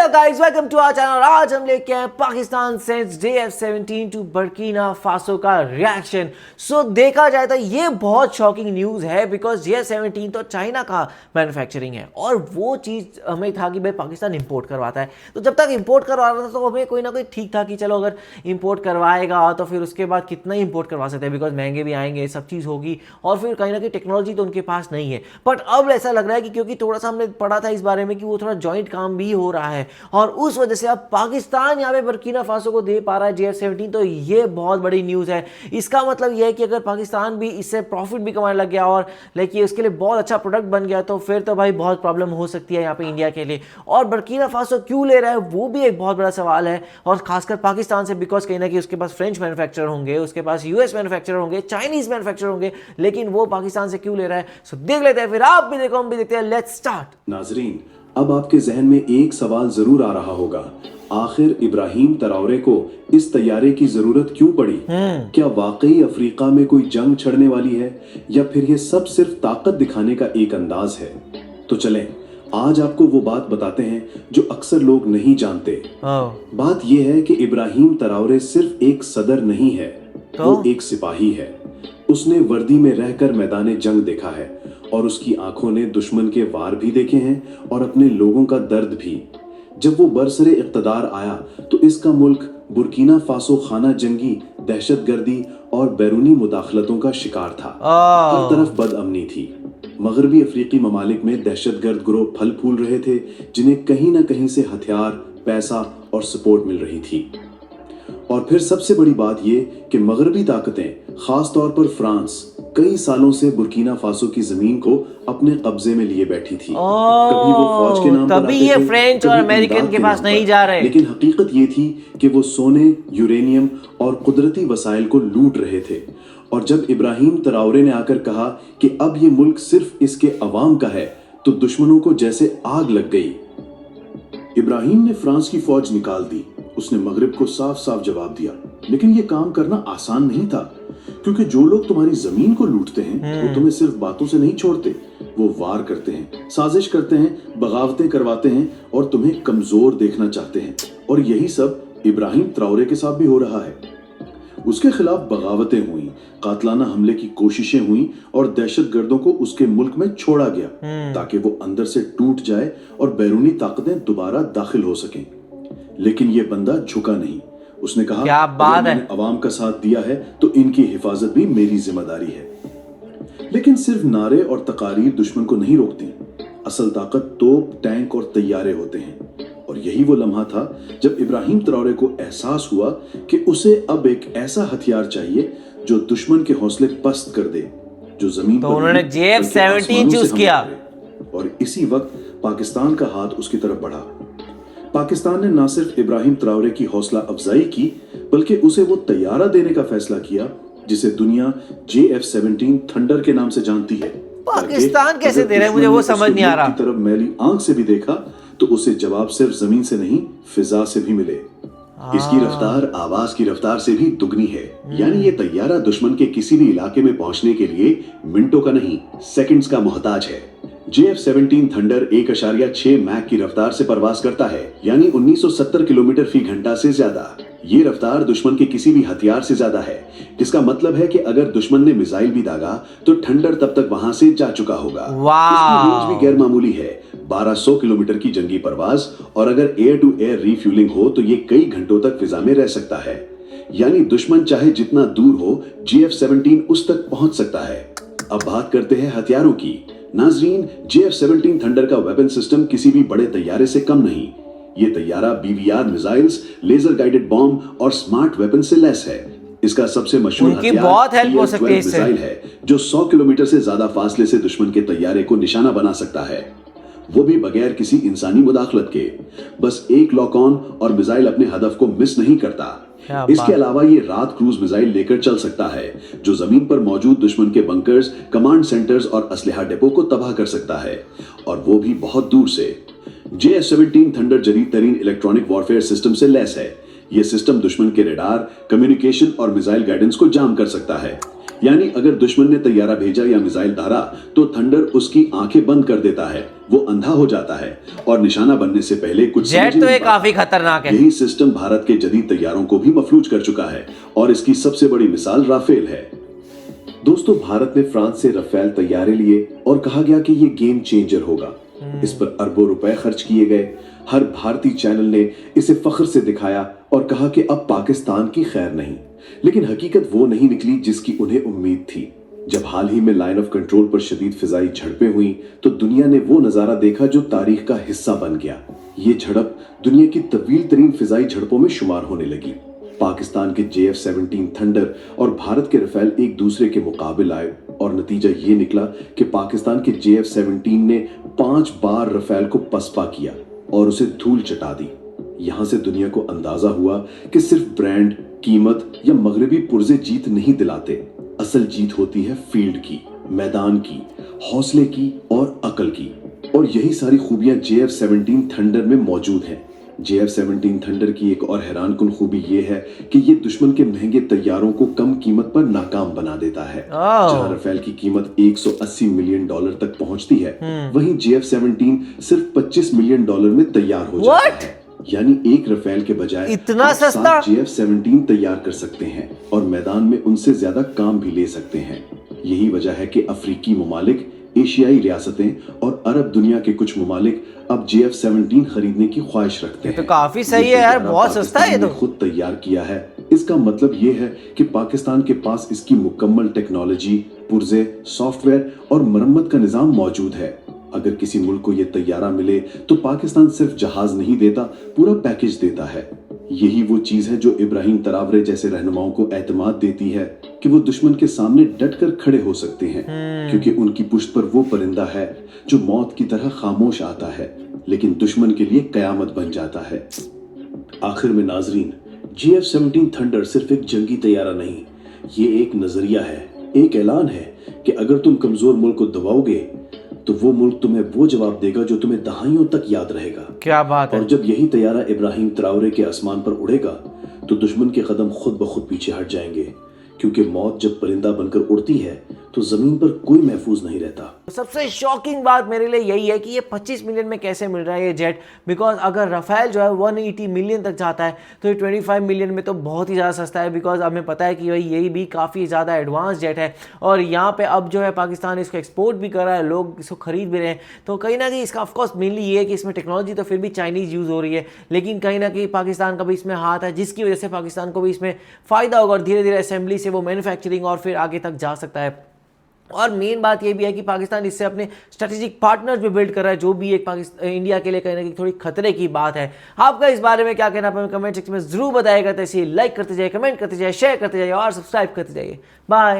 Hello guys, welcome to our channel. आज हम लेके आए Pakistan sends JF-17 to Burkina Faso का रिएक्शन। सो देखा जाए तो ये बहुत शॉकिंग न्यूज़ है बिकॉज JF-17 तो चाइना का मैन्युफैक्चरिंग है और वो चीज़ हमें था कि भाई पाकिस्तान इंपोर्ट करवाता है। तो जब तक इंपोर्ट करवा रहा था तो हमें कोई ना कोई ठीक था कि चलो अगर इंपोर्ट करवाएगा तो फिर उसके बाद कितना ही इंपोर्ट करवा सकते हैं बिकॉज महंगे भी आएंगे, सब चीज़ होगी और फिर कहीं ना कहीं टेक्नोलॉजी तो उनके पास नहीं है। बट अब ऐसा लग रहा है कि क्योंकि थोड़ा सा हमने पढ़ा था इस बारे में कि वो थोड़ा जॉइंट काम भी हो रहा है और उस वजह से अब पाकिस्तान यहाँ पे बर्किना फासो को दे पा रहा है JF-17। तो ये बहुत बड़ी न्यूज़ है। इसका मतलब ये है कि अगर पाकिस्तान भी इससे प्रॉफिट भी कमाने लग गया और लेकिन उसके लिए बहुत अच्छा प्रोडक्ट बन गया तो फिर तो भाई बहुत प्रॉब्लम हो सकती है यहाँ पे इंडिया के लिए। और बर्किना फासो क्यों ले रहा है वो भी एक बहुत बड़ा सवाल है और खासकर पाकिस्तान से, बिकॉज कहीं ना कहीं उसके पास फ्रेंच मैन्युफैक्चरर होंगे, उसके पास US मैन्युफैक्चरर होंगे, चाइनीज मैन्युफैक्चरर होंगे, लेकिन वो पाकिस्तान से क्यों ले रहा है। सो देख लेते हैं, फिर आप भी देखो हम भी देखते हैं। Let's start. नाजरीन, अब आपके जहन में एक सवाल जरूर आ रहा होगा, आखिर इब्राहिम तराउरे को इस तैयारे की जरूरत क्यों पड़ी? क्या वाकई अफ्रीका में कोई जंग छिड़ने वाली है या फिर ये सब सिर्फ ताकत दिखाने का एक अंदाज है? तो चलें, आज आपको वो बात बताते हैं जो अक्सर लोग नहीं जानते। बात यह है कि इब्राहिम तराउरे सिर्फ एक सदर नहीं है, वो एक सिपाही है। उसने वर्दी में रहकर मैदान जंग देखा है और उसकी आंखों ने दुश्मन के वार भी देखे हैं और अपने लोगों का दर्द भी। जब वो बरसरे इक़्तिदार आया तो इसका मुल्क बुर्किना फासो खाना जंगी, दहशतगर्दी और बैरूनी मुदाखलतों का शिकार था। हर तरफ बदअमनी थी। मगरबी अफ्रीकी ममालिक में दहशतगर्द गिरोह फल फूल रहे थे जिन्हें कहीं ना कहीं से हथियार, पैसा और सपोर्ट मिल रही थी। और फिर सबसे बड़ी बात ये कि मगरबी ताकतें, खास तौर पर फ्रांस, कई सालों से बुर्किना फासो की जमीन को अपने कब्जे में लिए बैठी थी। कभी वो फौज के नाम पर आते ये थे, फ्रेंच और अमेरिकन के पास नहीं जा रहे। लेकिन हकीकत ये थी कि वो सोने, यूरेनियम और कुदरती वसाइल को लूट रहे थे। और जब इब्राहिम तराउरे ने आकर कहा कि अब ये मुल्क सिर्फ इसके अवाम का है तो दुश्मनों को जैसे आग लग गई। इब्राहिम ने फ्रांस की फौज निकाल दी। उसने मगरिब को साफ साफ जवाब दिया, लेकिन ये काम करना आसान नहीं था, क्योंकि जो लोग तुम्हारी जमीन को लूटते हैं वो तुम्हें सिर्फ बातों से नहीं छोड़ते, वो वार करते हैं, साजिश करते हैं, बगावतें करवाते हैं और तुम्हें कमजोर देखना चाहते हैं। और यही सब इब्राहिम तराउरे के साथ भी हो रहा है। उसके खिलाफ बगावतें हुई, कातलाना हमले की कोशिशें हुई और दहशतगर्दों को उसके मुल्क में छोड़ा गया ताकि वो अंदर से टूट जाए और बैरूनी ताकतें दोबारा दाखिल हो सकें। लेकिन ये बंदा झुका नहीं। उसने कहा, क्या बात है, अवाम का साथ दिया है तो इनकी हिफाजत भी मेरी जिम्मेदारी है। लेकिन सिर्फ नारे और तकारीर दुश्मन को नहीं रोकती। असल ताकत तोप, टैंक और तैयारे होते हैं। और यही वो लम्हा था जब इब्राहिम तराउरे को एहसास हुआ कि उसे अब एक ऐसा हथियार चाहिए जो दुश्मन के हौसले पस्त कर दे, जो जमीन तो पर उन्होंने JF-17 चूज किया। और इसी वक्त पाकिस्तान का हाथ उसकी तरफ बढ़ा। पाकिस्तान ने न सिर्फ इब्राहिम तराउरे की हौसला अफजाई की, बल्कि उसे वो तैयारा देने का फैसला किया जिसे दुनिया JF-17 थंडर के नाम से जानती है। पाकिस्तान कैसे दे रहा है मुझे वो समझ नहीं आ रहा। की तरफ मैली आंख से भी देखा तो उसे जवाब सिर्फ जमीन से नहीं, फिजा से भी मिले। इसकी रफ्तार आवाज की रफ्तार से भी दुगनी है। यानी ये तैयारा दुश्मन के किसी भी इलाके में पहुंचने के लिए मिनटों का नहीं, सेकंड्स का मोहताज है। JF-17 थंडर 1.6 मैक की रफ्तार से परवाज करता है, यानी 1970 किलोमीटर फी घंटा से ज्यादा। ये रफ्तार दुश्मन के किसी भी हथियार से ज्यादा है। इसका मतलब है कि अगर दुश्मन ने मिसाइल भी दागा तो थंडर तब तक वहां से जा चुका होगा। इसकी रेंज भी गैर मामूली है, 1200 किलोमीटर की जंगी परवाज, और अगर एयर टू एयर रिफ्यूलिंग हो तो ये कई घंटों तक फिजा में रह सकता है। यानी दुश्मन चाहे जितना दूर हो, JF-17 उस तक पहुंच सकता है। अब बात करते हैं हथियारों की। नाजरीन, JF-17 थंडर का वेपन सिस्टम किसी भी बड़े तैयारे से कम नहीं। ये तैयारा BVR missiles, laser guided bomb और स्मार्ट वेपन से लैस है। इसका सबसे मशहूर हथियार मिसाइल है जो 100 किलोमीटर से ज्यादा फासले से दुश्मन के तैयारे को निशाना बना सकता है, वो भी बगैर किसी इंसानी मुदाखलत के। बस एक लॉक ऑन और मिसाइल अपने हदफ को मिस नहीं करता। इसके अलावा ये रात क्रूज मिसाइल लेकर चल सकता है जो जमीन पर मौजूद दुश्मन के बंकर्स, कमांड सेंटर्स और असलहा डिपो को तबाह कर सकता है, और वो भी बहुत दूर से। JF-17 थंडर जदीद तरीन इलेक्ट्रॉनिक वॉरफेयर सिस्टम से लैस है। ये सिस्टम दुश्मन के रेडार, कम्युनिकेशन और मिसाइल गाइडेंस को जाम कर सकता है। यानी अगर दुश्मन ने तैयारा भेजा या मिसाइल दारा तो थंडर उसकी आंखें बंद कर देता है, वो अंधा हो जाता है और निशाना बनने से पहले कुछ जेट तो ये काफी खतरनाक है। यही सिस्टम भारत के जदीद तैयारों को भी मफलूज कर चुका है और इसकी सबसे बड़ी मिसाल राफेल है। दोस्तों, भारत ने फ्रांस से राफेल तैयारे लिए और कहा गया कि ये गेम चेंजर होगा। इस पर अरबों रुपए खर्च किए गए। हर भारतीय चैनल ने इसे फख्र से दिखाया और कहा कि अब पाकिस्तान की खैर नहीं। लेकिन हकीकत वो नहीं निकली जिसकी उन्हें उम्मीद थी। जब हाल ही में लाइन ऑफ कंट्रोल पर शदीद फिजाई झड़पें हुई तो दुनिया ने वो नजारा देखा जो तारीख का हिस्सा बन गया। ये झड़प दुनिया की तवील तरीन फिजाई झड़पों में शुमार होने लगी। पाकिस्तान के JF-17 थंडर और भारत के राफेल एक दूसरे के मुकाबले आए और नतीजा ये निकला कि पाकिस्तान के JF-17 ने 5 बार राफेल को पसपा किया और उसे धूल चटा दी। यहां से दुनिया को अंदाजा हुआ कि सिर्फ ब्रांड, कीमत या मगरबी पुर्जे जीत नहीं दिलाते। असल जीत होती है फील्ड की, मैदान की, हौसले की और अकल की। और यही सारी खूबियां JF-17 थंडर में मौजूद हैं। JF-17 थंडर की एक और हैरानकुन खूबी ये है कि ये दुश्मन के महंगे तैयारों को कम कीमत पर नाकाम बना देता है। जहां राफेल की कीमत $180 मिलियन तक पहुंचती है, वहीं JF-17 सिर्फ $25 मिलियन में तैयार हो जाता है। यानी एक राफेल के बजाय इतना सस्ता JF-17 तैयार कर सकते हैं और मैदान में उनसे ज्यादा काम भी ले सकते हैं। यही वजह है कि अफ्रीकी ममालिक, एशियाई रियासतें और अरब दुनिया के कुछ ममालिक अब JF-17 खरीदने की ख्वाहिश रखते हैं। तो काफी सही है यार, बहुत सस्ता है ये तो। खुद तैयार किया है। इसका मतलब ये है कि पाकिस्तान के पास इसकी मुकम्मल टेक्नोलॉजी, पुर्जे, सॉफ्टवेयर और मरम्मत का निजाम मौजूद है। अगर किसी मुल्क को ये तैयारा मिले तो पाकिस्तान सिर्फ जहाज नहीं देता, पूरा पैकेज देता है। यही वो चीज है जो इब्राहिम तरावरे जैसे रहनुमाओं को एतमाद देती है कि वो दुश्मन के सामने डटकर खड़े हो सकते हैं, क्योंकि उनकी पुश्त पर वो परिंदा है जो मौत की तरह खामोश आता है लेकिन दुश्मन के लिए कयामत बन जाता है। आखिर में नाजरीन, JF-17 थंडर सिर्फ एक जंगी तैयारा नहीं, ये एक नजरिया है, एक ऐलान है कि अगर तुम कमजोर मुल्क को दबाओगे तो वो मुल्क तुम्हें वो जवाब देगा जो तुम्हें दहाइयों तक याद रहेगा। क्या बात है। और जब यही तैयारा इब्राहिम तरावरे के आसमान पर उड़ेगा तो दुश्मन के कदम खुद ब खुद पीछे हट जाएंगे, क्योंकि मौत जब परिंदा बनकर उड़ती है तो जमीन पर कोई महफूज नहीं रहता। सबसे शॉकिंग बात मेरे लिए यही है कि ये 25 मिलियन में कैसे मिल रहा है ये जेट, बिकॉज अगर राफेल जो है 180 मिलियन तक जाता है तो ये 25 मिलियन में तो बहुत ही ज़्यादा सस्ता है। बिकॉज हमें पता है कि भाई यही भी काफ़ी ज़्यादा एडवांस जेट है और यहाँ पे अब जो है पाकिस्तान इसको एक्सपोर्ट भी कर रहा है, लोग इसको खरीद भी रहे हैं। तो कहीं ना कहीं इसका ऑफकोर्स मेनली ये है कि इसमें टेक्नोलॉजी तो फिर भी चाइनीज़ यूज़ हो रही है, लेकिन कहीं ना कहीं पाकिस्तान का भी इसमें हाथ है, जिसकी वजह से पाकिस्तान को भी इसमें फ़ायदा होगा और धीरे धीरे असेंबली से वो मैन्युफैक्चरिंग और फिर आगे तक जा सकता है। और मेन बात ये भी है कि पाकिस्तान इससे अपने स्ट्रेटेजिक पार्टनर्स भी बिल्ड कर रहा है, जो भी एक इंडिया के लिए कहीं ना कहीं थोड़ी खतरे की बात है। आपका इस बारे में क्या कहना है कमेंट सेक्शन में जरूर बताइएगा। तो इसे लाइक करते जाइए, कमेंट करते जाइए, शेयर करते जाइए और सब्सक्राइब करते जाइए। बाय।